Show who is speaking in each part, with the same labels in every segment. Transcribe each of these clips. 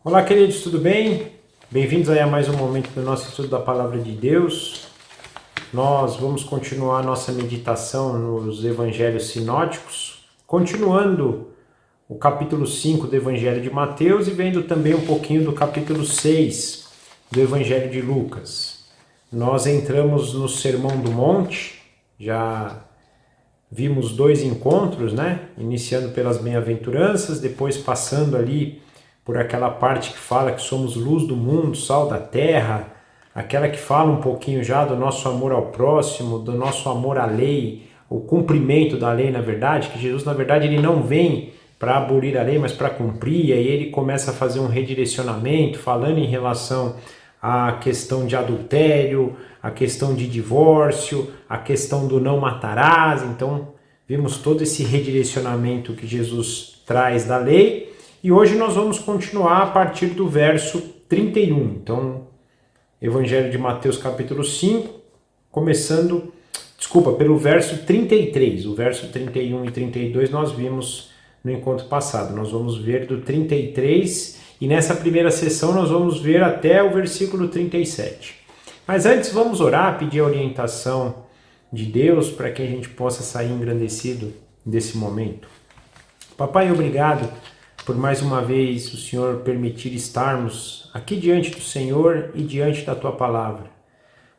Speaker 1: Olá, queridos, tudo bem? Bem-vindos aí a mais um momento do nosso estudo da Palavra de Deus. Nós vamos continuar nossa meditação nos Evangelhos Sinóticos, continuando o capítulo 5 do Evangelho de Mateus e vendo também um pouquinho do capítulo 6 do Evangelho de Lucas. Nós entramos no Sermão do Monte, já vimos 2 encontros, né? Iniciando pelas bem-aventuranças, depois passando ali por aquela parte que fala que somos luz do mundo, sal da terra, aquela que fala um pouquinho já do nosso amor ao próximo, do nosso amor à lei, o cumprimento da lei, na verdade, que Jesus, na verdade, ele não vem para abolir a lei, mas para cumprir, e aí ele começa a fazer um redirecionamento, falando em relação à questão de adultério, a questão de divórcio, a questão do não matarás. Então, vimos todo esse redirecionamento que Jesus traz da lei. E hoje nós vamos continuar a partir do verso 31. Então, Evangelho de Mateus capítulo 5, pelo verso 33. O verso 31 e 32 nós vimos no encontro passado. Nós vamos ver do 33 e nessa primeira sessão nós vamos ver até o versículo 37. Mas antes vamos orar, pedir a orientação de Deus para que a gente possa sair engrandecido desse momento. Papai, obrigado por mais uma vez o Senhor permitir estarmos aqui diante do Senhor e diante da Tua Palavra.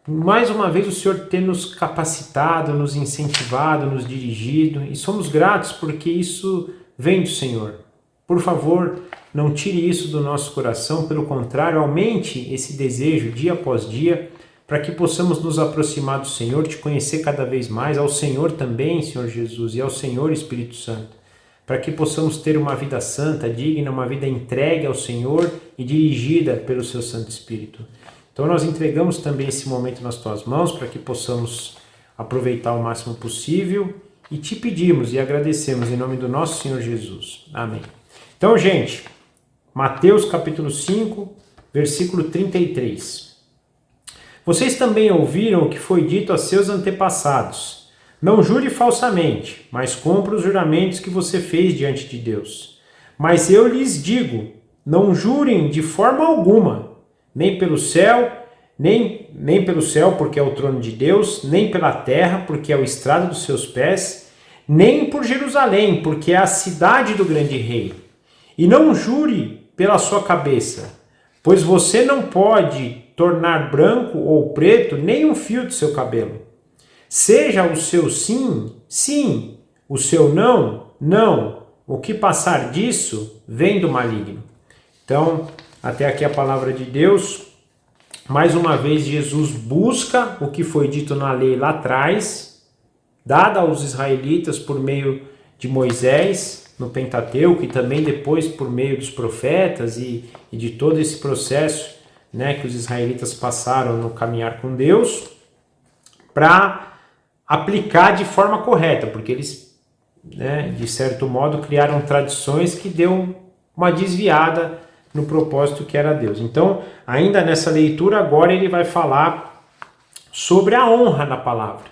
Speaker 1: Mais uma vez o Senhor ter nos capacitado, nos incentivado, nos dirigido, e somos gratos porque isso vem do Senhor. Por favor, não tire isso do nosso coração, pelo contrário, aumente esse desejo dia após dia, para que possamos nos aproximar do Senhor, te conhecer cada vez mais, ao Senhor também, Senhor Jesus, e ao Senhor Espírito Santo, para que possamos ter uma vida santa, digna, uma vida entregue ao Senhor e dirigida pelo Seu Santo Espírito. Então nós entregamos também esse momento nas Tuas mãos para que possamos aproveitar o máximo possível e te pedimos e agradecemos em nome do nosso Senhor Jesus. Amém. Então, gente, Mateus capítulo 5, versículo 33. Vocês também ouviram o que foi dito a seus antepassados: não jure falsamente, mas cumpra os juramentos que você fez diante de Deus. Mas eu lhes digo, não jurem de forma alguma, nem pelo céu, nem pelo céu, porque é o trono de Deus, nem pela terra, porque é o estrado dos seus pés, nem por Jerusalém, porque é a cidade do grande rei. E não jure pela sua cabeça, pois você não pode tornar branco ou preto nem um fio do seu cabelo. Seja o seu sim, sim, o seu não, não. O que passar disso vem do maligno. Então, até aqui a palavra de Deus. Mais uma vez, Jesus busca o que foi dito na lei lá atrás, dada aos israelitas por meio de Moisés, no Pentateuco, e também depois por meio dos profetas e de todo esse processo, né, que os israelitas passaram no caminhar com Deus, para aplicar de forma correta, porque eles, né, de certo modo, criaram tradições que deu uma desviada no propósito que era Deus. Então, ainda nessa leitura, agora ele vai falar sobre a honra na palavra,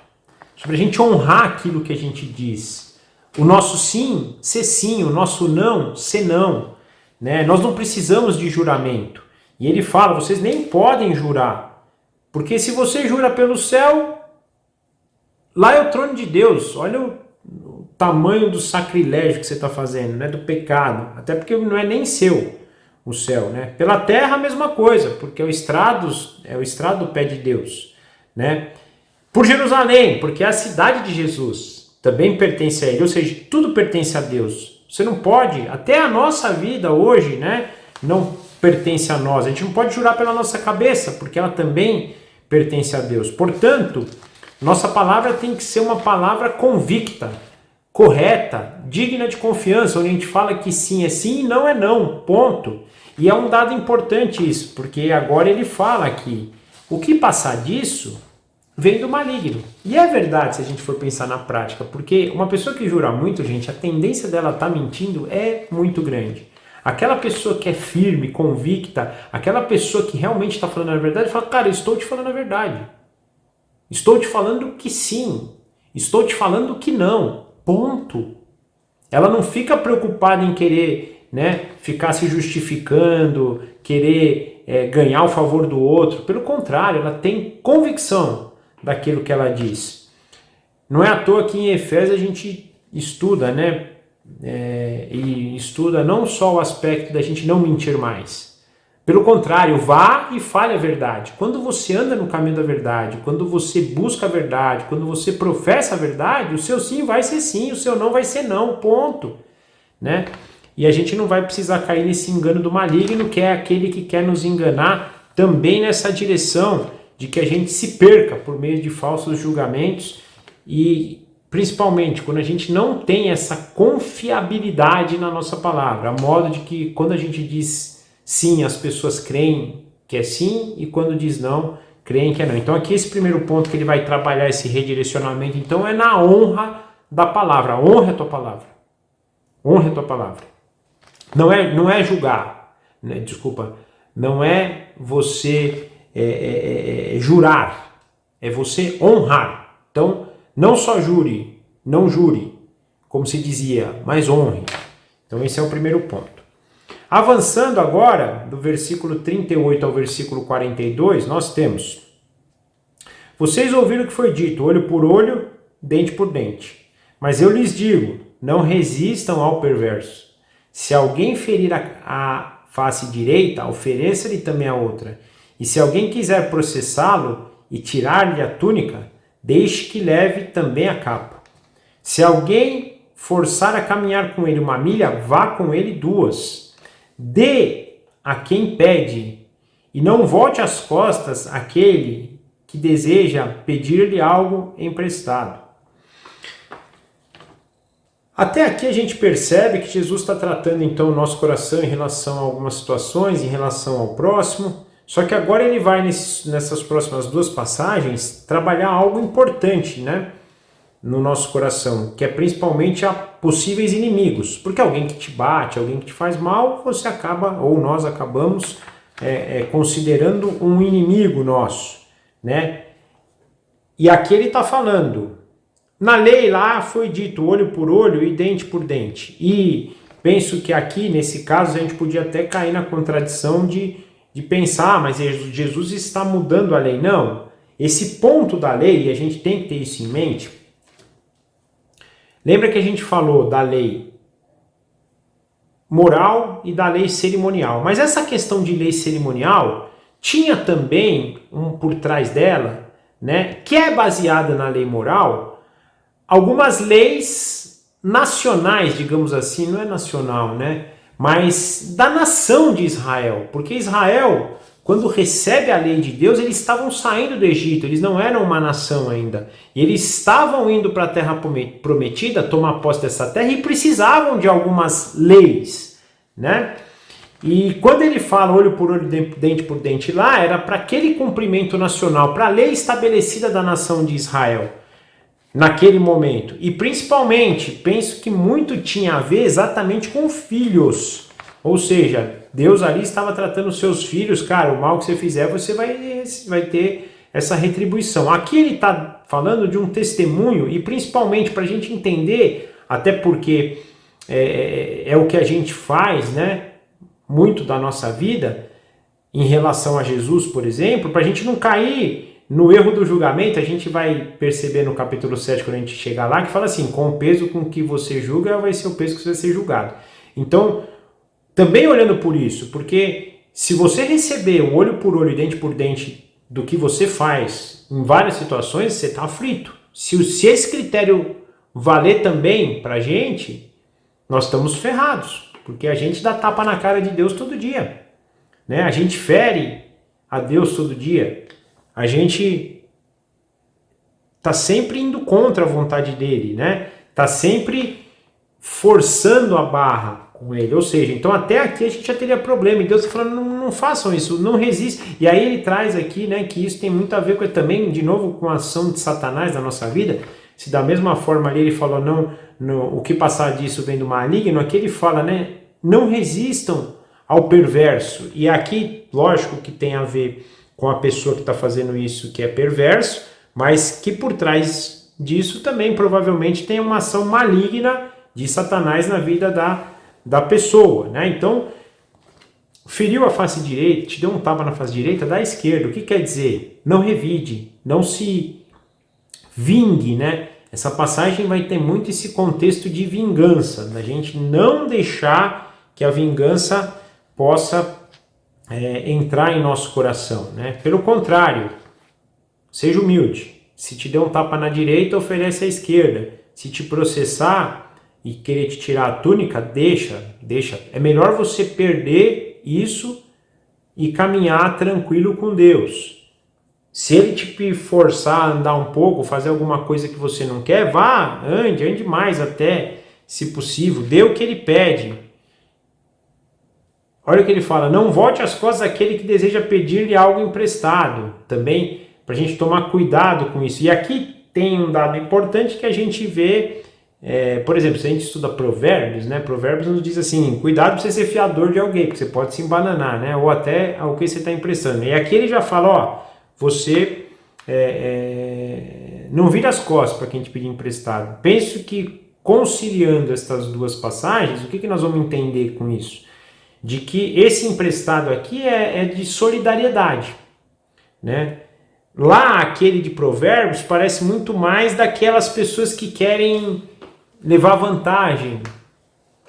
Speaker 1: sobre a gente honrar aquilo que a gente diz. O nosso sim, ser sim, o nosso não, ser não. Né? Nós não precisamos de juramento. E ele fala, vocês nem podem jurar, porque se você jura pelo céu, lá é o trono de Deus. Olha o tamanho do sacrilégio que você está fazendo, né? Do pecado. Até porque não é nem seu o céu, né? Pela terra a mesma coisa, porque é o estrado do pé de Deus, né? Por Jerusalém, porque é a cidade de Jesus, também pertence a Ele. Ou seja, tudo pertence a Deus. Você não pode, até a nossa vida hoje, né? Não pertence a nós. A gente não pode jurar pela nossa cabeça, porque ela também pertence a Deus. Portanto, nossa palavra tem que ser uma palavra convicta, correta, digna de confiança, onde a gente fala que sim é sim e não é não, ponto. E é um dado importante isso, porque agora ele fala que o que passar disso vem do maligno. E é verdade se a gente for pensar na prática, porque uma pessoa que jura muito, gente, a tendência dela estar mentindo é muito grande. Aquela pessoa que é firme, convicta, aquela pessoa que realmente está falando a verdade, fala, cara, eu estou te falando a verdade. Estou te falando que sim, estou te falando que não, ponto. Ela não fica preocupada em querer né, ficar se justificando, querer ganhar o favor do outro. Pelo contrário, ela tem convicção daquilo que ela diz. Não é à toa que em Efésios a gente estuda, né, e estuda não só o aspecto da gente não mentir mais. Pelo contrário, vá e fale a verdade. Quando você anda no caminho da verdade, quando você busca a verdade, quando você professa a verdade, o seu sim vai ser sim, o seu não vai ser não, ponto. Né? E a gente não vai precisar cair nesse engano do maligno, que é aquele que quer nos enganar também nessa direção de que a gente se perca por meio de falsos julgamentos e principalmente quando a gente não tem essa confiabilidade na nossa palavra, a modo de que quando a gente diz sim, as pessoas creem que é sim, e quando diz não, creem que é não. Então aqui esse primeiro ponto que ele vai trabalhar esse redirecionamento, então é na honra da palavra. Honre a tua palavra. Honre a tua palavra. Não é julgar, né? Desculpa, não é você jurar, é você honrar. Então, não só jure, não jure, como se dizia, mas honre. Então esse é o primeiro ponto. Avançando agora, do versículo 38 ao versículo 42, nós temos: vocês ouviram o que foi dito, olho por olho, dente por dente. Mas eu lhes digo, não resistam ao perverso. Se alguém ferir a face direita, ofereça-lhe também a outra. E se alguém quiser processá-lo e tirar-lhe a túnica, deixe que leve também a capa. Se alguém forçar a caminhar com ele 1 milha, vá com ele 2. Dê a quem pede, e não volte as costas àquele que deseja pedir-lhe algo emprestado. Até aqui a gente percebe que Jesus está tratando então o nosso coração em relação a algumas situações, em relação ao próximo, só que agora ele vai nessas próximas 2 passagens trabalhar algo importante, né, no nosso coração, que é principalmente a possíveis inimigos, porque alguém que te bate, alguém que te faz mal, você acaba, ou nós acabamos considerando um inimigo nosso, né? E aqui ele está falando, na lei lá foi dito olho por olho e dente por dente, e penso que aqui, nesse caso, a gente podia até cair na contradição de pensar, mas Jesus está mudando a lei. Não, esse ponto da lei, e a gente tem que ter isso em mente. Lembra que a gente falou da lei moral e da lei cerimonial. Mas essa questão de lei cerimonial tinha também, por trás dela, né, que é baseada na lei moral, algumas leis nacionais, digamos assim, não é nacional, né, mas da nação de Israel. Porque Israel, quando recebe a lei de Deus, eles estavam saindo do Egito, eles não eram uma nação ainda. E eles estavam indo para a terra prometida, tomar posse dessa terra, e precisavam de algumas leis, né? E quando ele fala olho por olho, dente por dente lá, era para aquele cumprimento nacional, para a lei estabelecida da nação de Israel, naquele momento. E principalmente, penso que muito tinha a ver exatamente com filhos. Ou seja, Deus ali estava tratando os seus filhos, cara, o mal que você fizer, você vai ter essa retribuição. Aqui ele está falando de um testemunho, e principalmente para a gente entender, até porque é o que a gente faz, né, muito da nossa vida, em relação a Jesus, por exemplo, para a gente não cair no erro do julgamento. A gente vai perceber no capítulo 7, quando a gente chegar lá, que fala assim, com o peso com que você julga, vai ser o peso que você vai ser julgado. Então, também olhando por isso, porque se você receber o olho por olho e dente por dente do que você faz em várias situações, você está aflito. Se esse critério valer também para a gente, nós estamos ferrados, porque a gente dá tapa na cara de Deus todo dia, né? A gente fere a Deus todo dia, a gente está sempre indo contra a vontade dele, né? Está sempre forçando a barra com ele, ou seja, então até aqui a gente já teria problema, e Deus está falando, não façam isso, não resistam. E aí ele traz aqui, né, que isso tem muito a ver com, também, de novo, com a ação de Satanás na nossa vida. Se da mesma forma ali ele falou, o que passar disso vem do maligno, aqui ele fala, né, não resistam ao perverso. E aqui, lógico que tem a ver com a pessoa que está fazendo isso, que é perverso, mas que por trás disso também provavelmente tem uma ação maligna de Satanás na vida da pessoa, né? Então, feriu a face direita, te deu um tapa na face direita, dá a esquerda. O que quer dizer? Não revide, não se vingue, né? Essa passagem vai ter muito esse contexto de vingança, da gente não deixar que a vingança possa entrar em nosso coração, né? Pelo contrário, seja humilde. Se te der um tapa na direita, oferece à esquerda. Se te processar e querer te tirar a túnica, deixa. É melhor você perder isso e caminhar tranquilo com Deus. Se ele te forçar a andar um pouco, fazer alguma coisa que você não quer, vá, ande mais até, se possível, dê o que ele pede. Olha o que ele fala, não volte as costas àquele que deseja pedir-lhe algo emprestado. Também, para a gente tomar cuidado com isso. E aqui tem um dado importante que a gente vê, por exemplo, se a gente estuda Provérbios, né? Provérbios nos diz assim, cuidado para você ser fiador de alguém, porque você pode se embananar, né? Ou até ao que você está emprestando. E aqui ele já fala, ó, você não vira as costas para quem te pedir emprestado. Penso que conciliando estas duas passagens, o que nós vamos entender com isso? De que esse emprestado aqui é de solidariedade, né? Lá, aquele de Provérbios parece muito mais daquelas pessoas que querem levar vantagem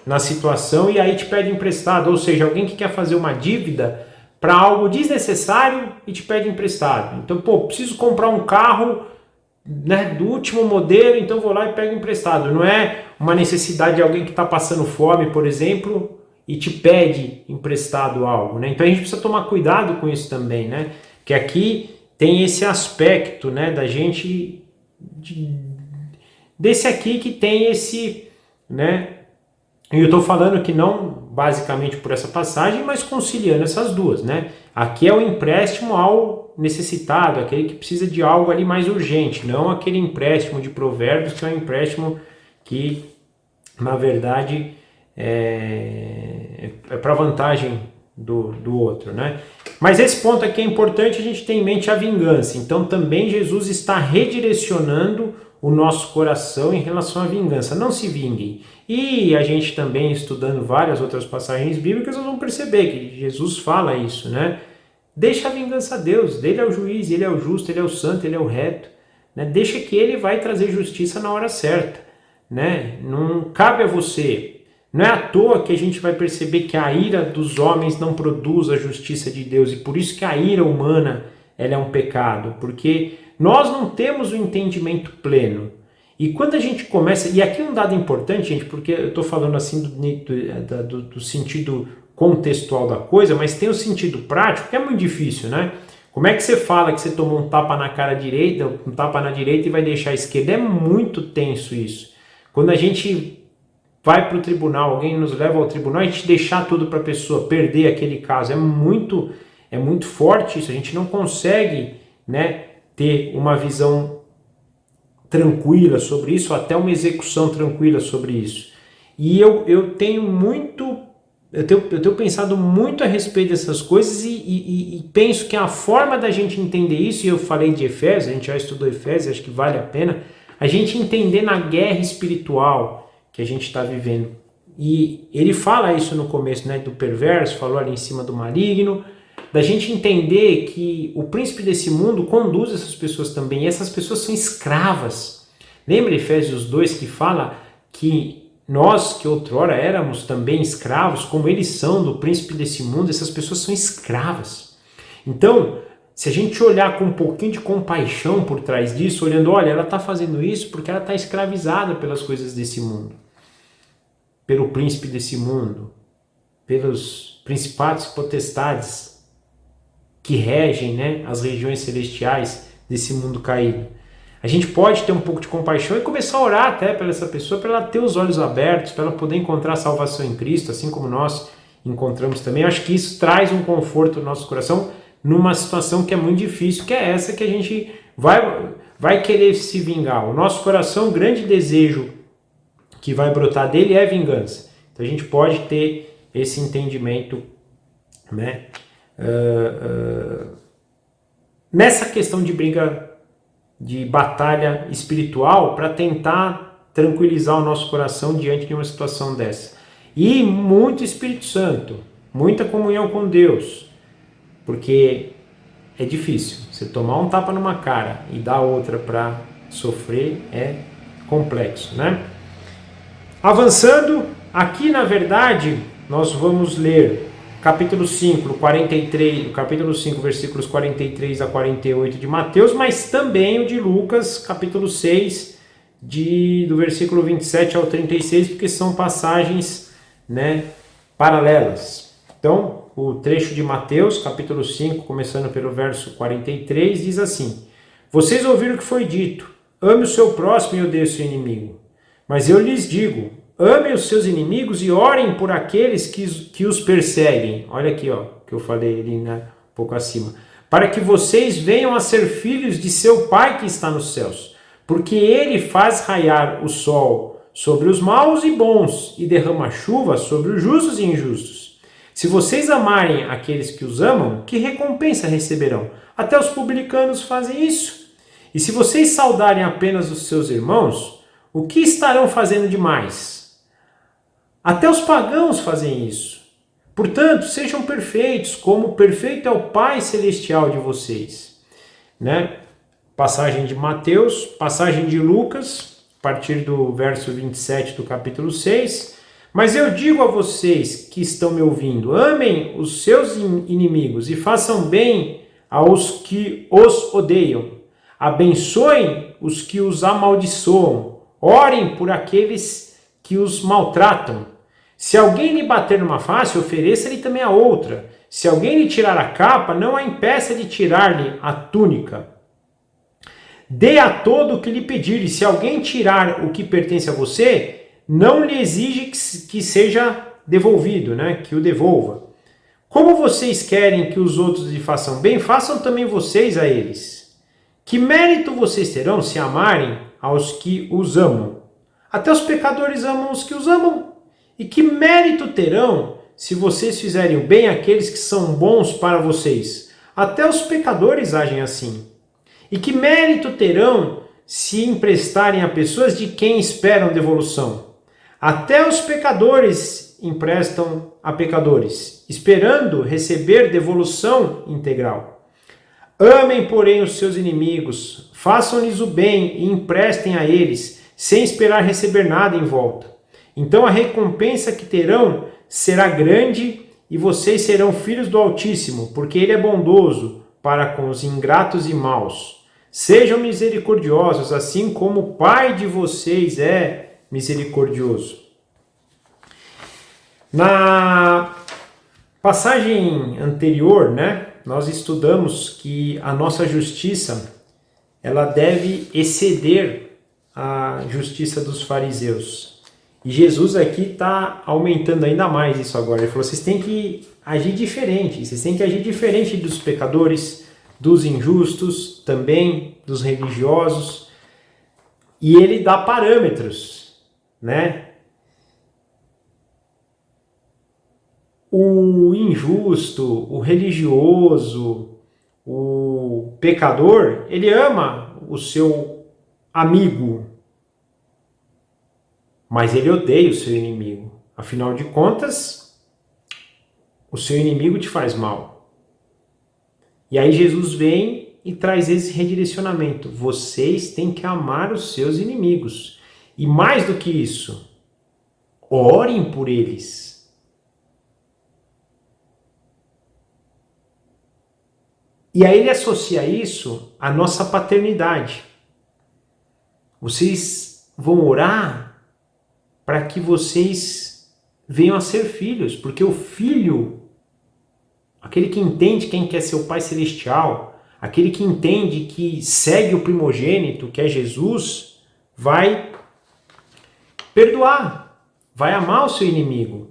Speaker 1: na situação e aí te pede emprestado, ou seja, alguém que quer fazer uma dívida para algo desnecessário e te pede emprestado. Então, preciso comprar um carro, né, do último modelo, então vou lá e pego emprestado. Não é uma necessidade de alguém que está passando fome, por exemplo, e te pede emprestado algo, né? Então a gente precisa tomar cuidado com isso também, né? Que aqui tem esse aspecto, né, da gente desse aqui que tem esse, né? E eu estou falando que não basicamente por essa passagem, mas conciliando essas duas, né? Aqui é o empréstimo ao necessitado, aquele que precisa de algo ali mais urgente, não aquele empréstimo de Provérbios, que é um empréstimo que, na verdade, é para vantagem do outro, né? Mas esse ponto aqui é importante a gente ter em mente a vingança. Então também Jesus está redirecionando o nosso coração em relação à vingança. Não se vinguem. E a gente também, estudando várias outras passagens bíblicas, nós vamos perceber que Jesus fala isso, né? Deixa a vingança a Deus. Ele é o juiz, ele é o justo, ele é o santo, ele é o reto. Né? Deixa que ele vai trazer justiça na hora certa. Né? Não cabe a você. Não é à toa que a gente vai perceber que a ira dos homens não produz a justiça de Deus. E por isso que a ira humana ela é um pecado. Porque nós não temos o entendimento pleno. E quando a gente começa... E aqui um dado importante, gente, porque eu estou falando assim do sentido contextual da coisa, mas tem o sentido prático, que é muito difícil, né? Como é que você fala que você tomou um tapa na cara direita, um tapa na direita e vai deixar a esquerda? É muito tenso isso. Quando a gente vai para o tribunal, alguém nos leva ao tribunal, a gente deixar tudo para a pessoa, perder aquele caso, é muito forte isso. A gente não consegue, né, ter uma visão tranquila sobre isso, até uma execução tranquila sobre isso. E eu tenho pensado muito a respeito dessas coisas e penso que a forma da gente entender isso, e eu falei de Efésios, a gente já estudou Efésios, acho que vale a pena, a gente entender na guerra espiritual que a gente está vivendo. E ele fala isso no começo, né, do perverso, falou ali em cima do maligno, da gente entender que o príncipe desse mundo conduz essas pessoas também, e essas pessoas são escravas. Lembra Efésios 2 que fala que nós que outrora éramos também escravos, como eles são do príncipe desse mundo, essas pessoas são escravas. Então, se a gente olhar com um pouquinho de compaixão por trás disso, olhando, olha, ela está fazendo isso porque ela está escravizada pelas coisas desse mundo, pelo príncipe desse mundo, pelos principados e potestades que regem, né, as regiões celestiais desse mundo caído. A gente pode ter um pouco de compaixão e começar a orar até pela essa pessoa, para ela ter os olhos abertos, para ela poder encontrar salvação em Cristo, assim como nós encontramos também. Eu acho que isso traz um conforto no nosso coração numa situação que é muito difícil, que é essa que a gente vai querer se vingar. O nosso coração, o grande desejo que vai brotar dele é vingança. Então a gente pode ter esse entendimento, né? Nessa questão de briga, de batalha espiritual, para tentar tranquilizar o nosso coração diante de uma situação dessa. E muito Espírito Santo, muita comunhão com Deus, porque é difícil. Você tomar um tapa numa cara e dar outra para sofrer é complexo, né? Avançando, aqui na verdade nós vamos ler capítulo 5, 43, capítulo 5, versículos 43 a 48 de Mateus, mas também o de Lucas, capítulo 6, do versículo 27 ao 36, porque são passagens, né, paralelas. Então, o trecho de Mateus, capítulo 5, começando pelo verso 43, diz assim: Vocês ouviram o que foi dito, ame o seu próximo e odeie o seu inimigo. Mas eu lhes digo, amem os seus inimigos e orem por aqueles que os perseguem. Olha aqui, ó, que eu falei ali, né, um pouco acima. Para que vocês venham a ser filhos de seu Pai que está nos céus. Porque ele faz raiar o sol sobre os maus e bons e derrama chuva sobre os justos e injustos. Se vocês amarem aqueles que os amam, que recompensa receberão? Até os publicanos fazem isso. E se vocês saudarem apenas os seus irmãos, o que estarão fazendo demais? Até os pagãos fazem isso. Portanto, sejam perfeitos, como perfeito é o Pai Celestial de vocês. Né? Passagem de Mateus, passagem de Lucas, a partir do verso 27 do capítulo 6. Mas eu digo a vocês que estão me ouvindo, amem os seus inimigos e façam bem aos que os odeiam. Abençoem os que os amaldiçoam. Orem por aqueles que os maltratam. Se alguém lhe bater numa face, ofereça-lhe também a outra. Se alguém lhe tirar a capa, não a impeça de tirar-lhe a túnica. Dê a todo o que lhe pedir, e se alguém tirar o que pertence a você, não lhe exige que seja devolvido, né? Que o devolva. Como vocês querem que os outros lhe façam bem, façam também vocês a eles. Que mérito vocês terão se amarem aos que os amam? Até os pecadores amam os que os amam. E que mérito terão se vocês fizerem o bem àqueles que são bons para vocês? Até os pecadores agem assim. E que mérito terão se emprestarem a pessoas de quem esperam devolução? Até os pecadores emprestam a pecadores, esperando receber devolução integral. Amem, porém, os seus inimigos, façam-lhes o bem e emprestem a eles, sem esperar receber nada em volta. Então a recompensa que terão será grande e vocês serão filhos do Altíssimo, porque Ele é bondoso para com os ingratos e maus. Sejam misericordiosos, assim como o Pai de vocês é misericordioso. Na passagem anterior, né, nós estudamos que a nossa justiça ela deve exceder a justiça dos fariseus. E Jesus aqui está aumentando ainda mais isso agora. Ele falou, vocês têm que agir diferente, vocês têm que agir diferente dos pecadores, dos injustos, também dos religiosos. E ele dá parâmetros, né? O injusto, o religioso, o pecador, ele ama o seu amigo, mas ele odeia o seu inimigo. Afinal de contas, o seu inimigo te faz mal. E aí Jesus vem e traz esse redirecionamento. Vocês têm que amar os seus inimigos. E mais do que isso, orem por eles. E aí ele associa isso à nossa paternidade. Vocês vão orar para que vocês venham a ser filhos, porque o filho, aquele que entende quem quer ser o Pai Celestial, aquele que entende que segue o primogênito, que é Jesus, vai perdoar, vai amar o seu inimigo.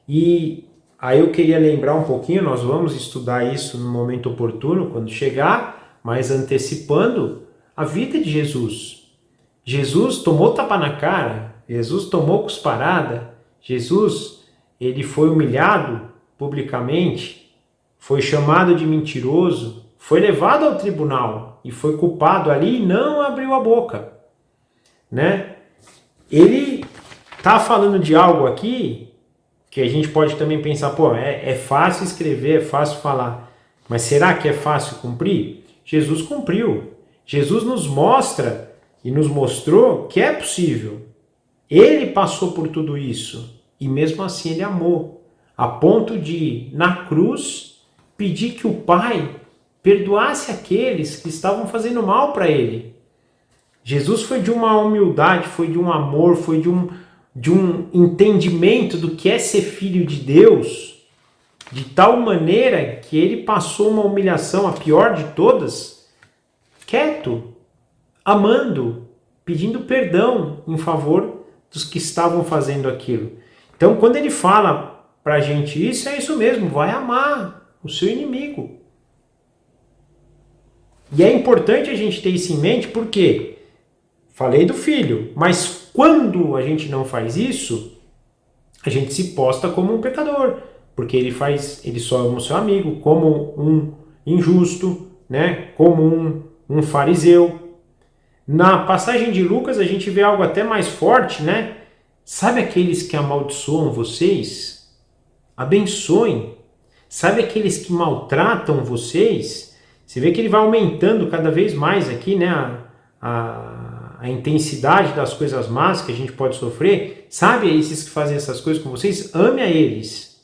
Speaker 1: E aí eu queria lembrar um pouquinho, nós vamos estudar isso no momento oportuno, quando chegar, mas antecipando a vida de Jesus. Jesus tomou tapa na cara, Jesus tomou cusparada, Jesus, ele foi humilhado publicamente, foi chamado de mentiroso, foi levado ao tribunal e foi culpado ali e não abriu a boca, né? Ele está falando de algo aqui que a gente pode também pensar, pô, é fácil escrever, é fácil falar, mas será que é fácil cumprir? Jesus cumpriu. Jesus nos mostra e nos mostrou que é possível. Ele passou por tudo isso e mesmo assim ele amou, a ponto de, na cruz, pedir que o Pai perdoasse aqueles que estavam fazendo mal para ele. Jesus foi de uma humildade, foi de um amor, foi de um entendimento do que é ser filho de Deus, de tal maneira que ele passou uma humilhação, a pior de todas, quieto, amando, pedindo perdão em favor dos que estavam fazendo aquilo. Então, quando ele fala pra gente isso, é isso mesmo, vai amar o seu inimigo. E é importante a gente ter isso em mente, porque falei do filho, mas quando a gente não faz isso, a gente se posta como um pecador, porque ele só ama o seu amigo, como um injusto, né? Como um fariseu. Na passagem de Lucas a gente vê algo até mais forte, né? Sabe aqueles que amaldiçoam vocês? Abençoem. Sabe aqueles que maltratam vocês? Você vê que ele vai aumentando cada vez mais aqui, né? A intensidade das coisas más que a gente pode sofrer. Sabe esses que fazem essas coisas com vocês? Ame a eles.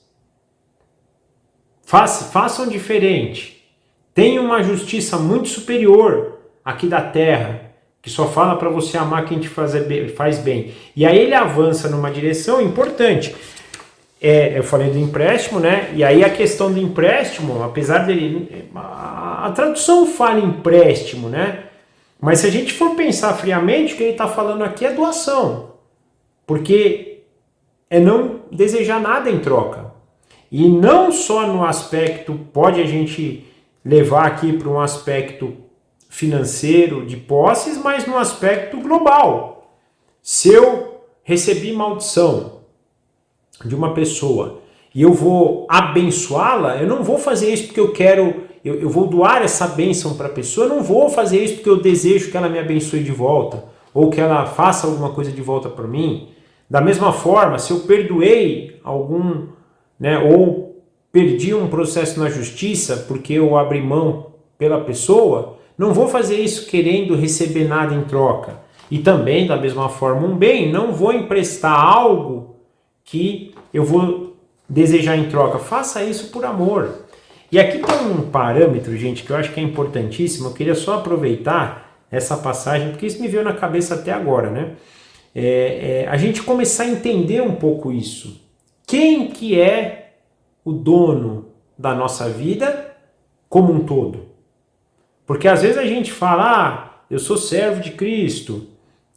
Speaker 1: Façam diferente. Tenham uma justiça muito superior aqui da terra, que só fala para você amar quem te faz bem. E aí ele avança numa direção importante. Eu falei do empréstimo, né? E aí a questão do empréstimo, apesar dele... A tradução fala empréstimo, né? Mas se a gente for pensar friamente, o que ele está falando aqui é doação. Porque é não desejar nada em troca. E não só no aspecto, pode a gente levar aqui para um aspecto financeiro de posses, mas no aspecto global. Se eu recebi maldição de uma pessoa e eu vou abençoá-la, eu não vou fazer isso porque eu quero, eu vou doar essa bênção para a pessoa, eu não vou fazer isso porque eu desejo que ela me abençoe de volta, ou que ela faça alguma coisa de volta para mim. Da mesma forma, se eu perdoei algum, né, ou perdi um processo na justiça porque eu abri mão pela pessoa, não vou fazer isso querendo receber nada em troca. E também, da mesma forma, um bem, não vou emprestar algo que eu vou desejar em troca. Faça isso por amor. E aqui tem um parâmetro, gente, que eu acho que é importantíssimo. Eu queria só aproveitar essa passagem, porque isso me veio na cabeça até agora, né? A gente começar a entender um pouco isso. Quem que é o dono da nossa vida como um todo? Porque às vezes a gente fala, eu sou servo de Cristo,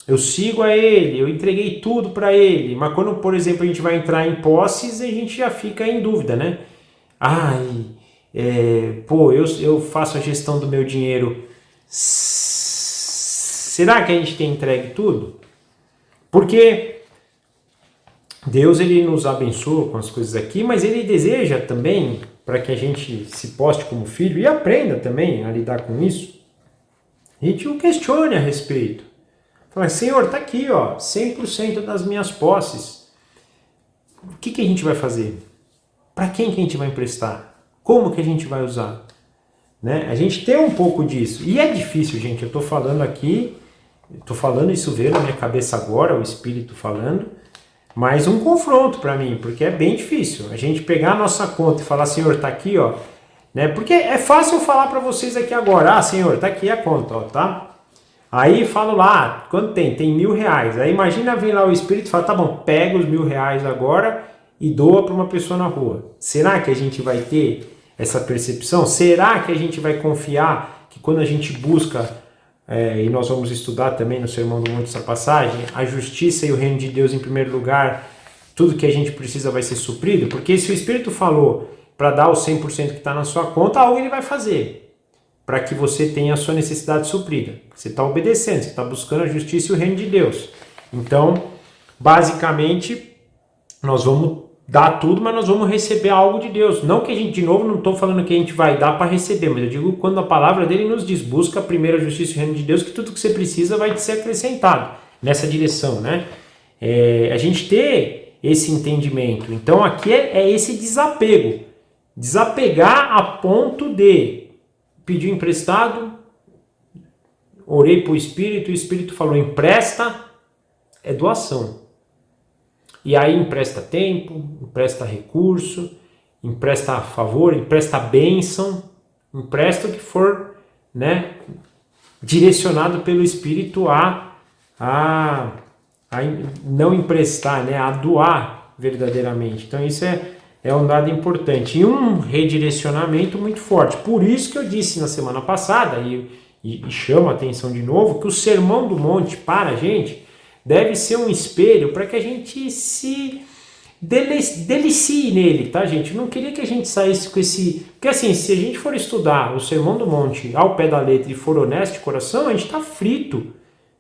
Speaker 1: eu sigo a Ele, eu entreguei tudo para Ele. Mas quando, por exemplo, a gente vai entrar em posses, a gente já fica em dúvida, né? Eu faço a gestão do meu dinheiro. Será que a gente tem entregue tudo? Porque Deus, Ele nos abençoa com as coisas aqui, mas Ele deseja também para que a gente se poste como filho e aprenda também a lidar com isso. A gente o questione a respeito. Fala, Senhor, tá aqui, ó, 100% das minhas posses. O que a gente vai fazer? Para quem que a gente vai emprestar? Como que a gente vai usar? Né? A gente tem um pouco disso. E é difícil, gente. Eu estou falando aqui, estou falando isso veio na minha cabeça agora, o Espírito falando, mas um confronto para mim, porque é bem difícil. A gente pegar a nossa conta e falar, Senhor, tá aqui, ó. Né? Porque é fácil eu falar para vocês aqui agora, Senhor, tá aqui a conta, ó, tá? Aí falo lá, quanto tem? Tem R$1.000. Aí imagina vir lá o Espírito e fala, tá bom, pega os R$1.000 agora e doa para uma pessoa na rua. Será que a gente vai ter essa percepção? Será que a gente vai confiar que quando a gente busca, e nós vamos estudar também no Sermão do Monte essa passagem, a justiça e o reino de Deus em primeiro lugar, tudo que a gente precisa vai ser suprido? Porque se o Espírito falou para dar o 100% que está na sua conta, algo ele vai fazer para que você tenha a sua necessidade suprida. Você está obedecendo, você está buscando a justiça e o reino de Deus. Então, basicamente, nós vamos dar tudo, mas nós vamos receber algo de Deus. Não que a gente, de novo, não estou falando que a gente vai dar para receber, mas eu digo quando a palavra dele nos diz, busca primeiro a justiça e o reino de Deus, que tudo que você precisa vai te ser acrescentado nessa direção, né? A gente ter esse entendimento. Então aqui é esse desapego. Desapegar a ponto de pedir emprestado, orei para o Espírito falou empresta, é doação. E aí empresta tempo, empresta recurso, empresta favor, empresta bênção, empresta o que for, né, direcionado pelo Espírito a não emprestar, né, a doar verdadeiramente. Então isso é um dado importante e um redirecionamento muito forte. Por isso que eu disse na semana passada, e chamo a atenção de novo, que o Sermão do Monte para a gente deve ser um espelho para que a gente se delicie nele, tá, gente? Eu não queria que a gente saísse com esse... Porque assim, se a gente for estudar o Sermão do Monte ao pé da letra e for honesto de coração, a gente está frito.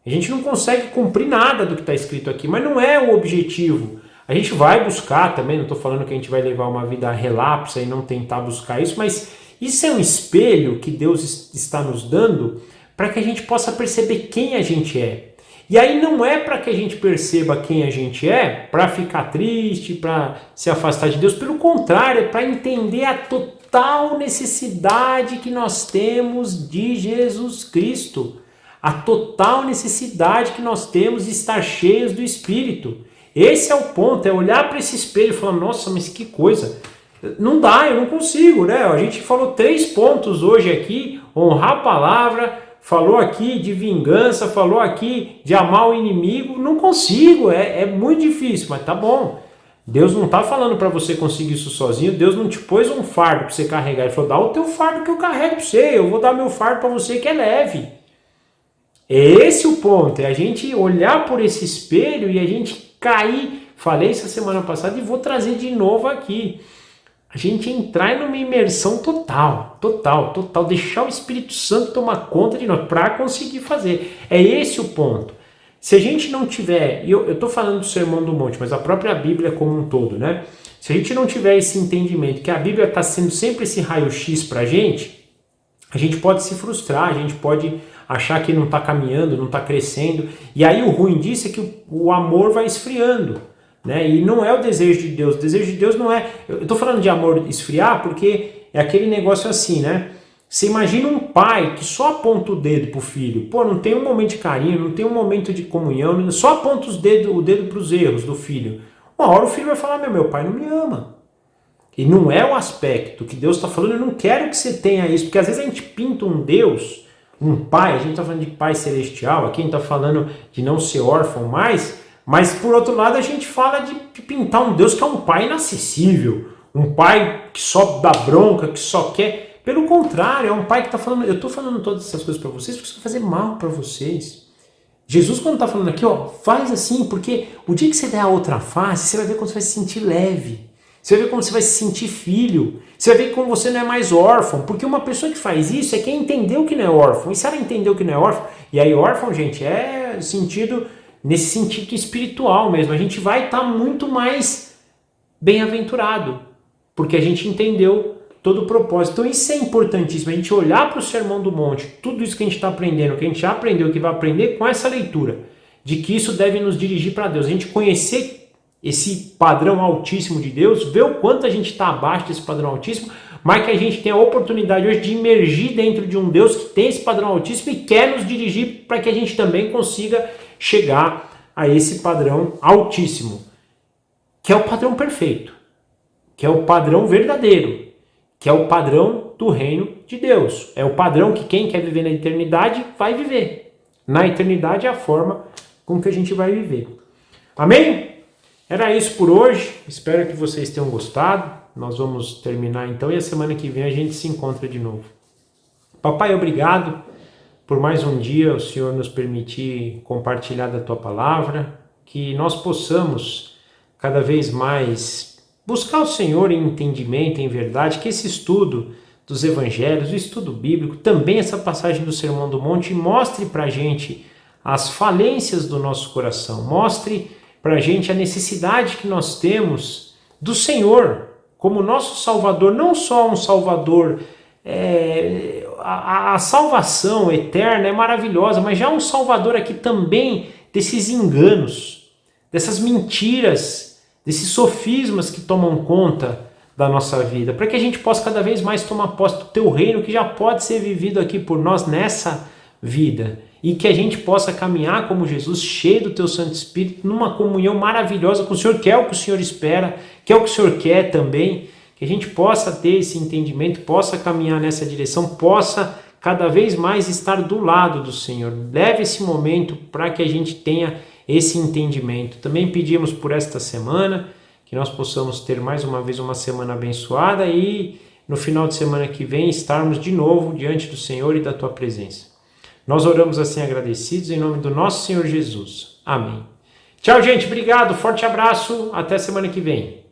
Speaker 1: A gente não consegue cumprir nada do que está escrito aqui, mas não é o objetivo. A gente vai buscar também, não estou falando que a gente vai levar uma vida relapsa e não tentar buscar isso, mas isso é um espelho que Deus está nos dando para que a gente possa perceber quem a gente é. E aí não é para que a gente perceba quem a gente é, para ficar triste, para se afastar de Deus. Pelo contrário, é para entender a total necessidade que nós temos de Jesus Cristo. A total necessidade que nós temos de estar cheios do Espírito. Esse é o ponto, é olhar para esse espelho e falar, nossa, mas que coisa. Não dá, eu não consigo, né? A gente falou 3 pontos hoje aqui, honrar a palavra, falou aqui de vingança, falou aqui de amar o inimigo, não consigo, é muito difícil, mas tá bom. Deus não está falando para você conseguir isso sozinho, Deus não te pôs um fardo para você carregar, Ele falou, dá o teu fardo que eu carrego para você, eu vou dar meu fardo para você que é leve. É esse o ponto, é a gente olhar por esse espelho e a gente cair, falei isso a semana passada e vou trazer de novo aqui. A gente entrar numa imersão total, deixar o Espírito Santo tomar conta de nós para conseguir fazer. É esse o ponto. Se a gente não tiver, eu estou falando do Sermão do Monte, mas a própria Bíblia como um todo, né? Se a gente não tiver esse entendimento que a Bíblia está sendo sempre esse raio-x para a gente pode se frustrar, a gente pode achar que não está caminhando, não está crescendo. E aí o ruim disso é que o amor vai esfriando. Né? E não é o desejo de Deus. O desejo de Deus não é... Eu estou falando de amor esfriar porque é aquele negócio assim, né? Você imagina um pai que só aponta o dedo pro filho. Pô, não tem um momento de carinho, não tem um momento de comunhão, só aponta o dedo para os erros do filho. Uma hora o filho vai falar, meu pai não me ama. E não é o aspecto que Deus está falando, eu não quero que você tenha isso. Porque às vezes a gente pinta um Deus, um pai, a gente está falando de pai celestial, aqui a gente está falando de não ser órfão mais... Mas, por outro lado, a gente fala de pintar um Deus que é um pai inacessível, um pai que só dá bronca, que só quer... Pelo contrário, é um pai que está falando... Eu estou falando todas essas coisas para vocês porque isso vai fazer mal para vocês. Jesus, quando está falando aqui, ó, faz assim, porque o dia que você der a outra face, você vai ver como você vai se sentir leve. Você vai ver como você vai se sentir filho. Você vai ver como você não é mais órfão. Porque uma pessoa que faz isso é quem entendeu que não é órfão. E se ela entendeu que não é órfão... E aí órfão, gente, é sentido... Nesse sentido espiritual mesmo, a gente vai estar muito mais bem-aventurado, porque a gente entendeu todo o propósito. Então isso é importantíssimo, a gente olhar para o Sermão do Monte, tudo isso que a gente está aprendendo, que a gente já aprendeu, que vai aprender com essa leitura, de que isso deve nos dirigir para Deus, a gente conhecer esse padrão altíssimo de Deus, ver o quanto a gente está abaixo desse padrão altíssimo, mas que a gente tem a oportunidade hoje de emergir dentro de um Deus que tem esse padrão altíssimo e quer nos dirigir para que a gente também consiga chegar a esse padrão altíssimo, que é o padrão perfeito, que é o padrão verdadeiro, que é o padrão do reino de Deus. É o padrão que quem quer viver na eternidade vai viver. Na eternidade é a forma com que a gente vai viver. Amém? Era isso por hoje. Espero que vocês tenham gostado. Nós vamos terminar então e a semana que vem a gente se encontra de novo. Papai, obrigado por mais um dia o Senhor nos permitir compartilhar da Tua Palavra, que nós possamos cada vez mais buscar o Senhor em entendimento, em verdade, que esse estudo dos Evangelhos, o estudo bíblico, também essa passagem do Sermão do Monte, mostre para a gente as falências do nosso coração, mostre para a gente a necessidade que nós temos do Senhor como nosso Salvador, não só um Salvador... A salvação eterna é maravilhosa, mas já um Salvador aqui também desses enganos, dessas mentiras desses sofismas que tomam conta da nossa vida, para que a gente possa cada vez mais tomar posse do teu reino, que já pode ser vivido aqui por nós nessa vida, e que a gente possa caminhar como Jesus, cheio do teu Santo Espírito, numa comunhão maravilhosa com o Senhor, que é o que o Senhor espera, que é o que o Senhor quer também, que a gente possa ter esse entendimento, possa caminhar nessa direção, possa cada vez mais estar do lado do Senhor. Leve esse momento para que a gente tenha esse entendimento. Também pedimos por esta semana, que nós possamos ter mais uma vez uma semana abençoada e no final de semana que vem estarmos de novo diante do Senhor e da tua presença. Nós oramos assim agradecidos em nome do nosso Senhor Jesus. Amém. Tchau, gente. Obrigado. Forte abraço. Até semana que vem.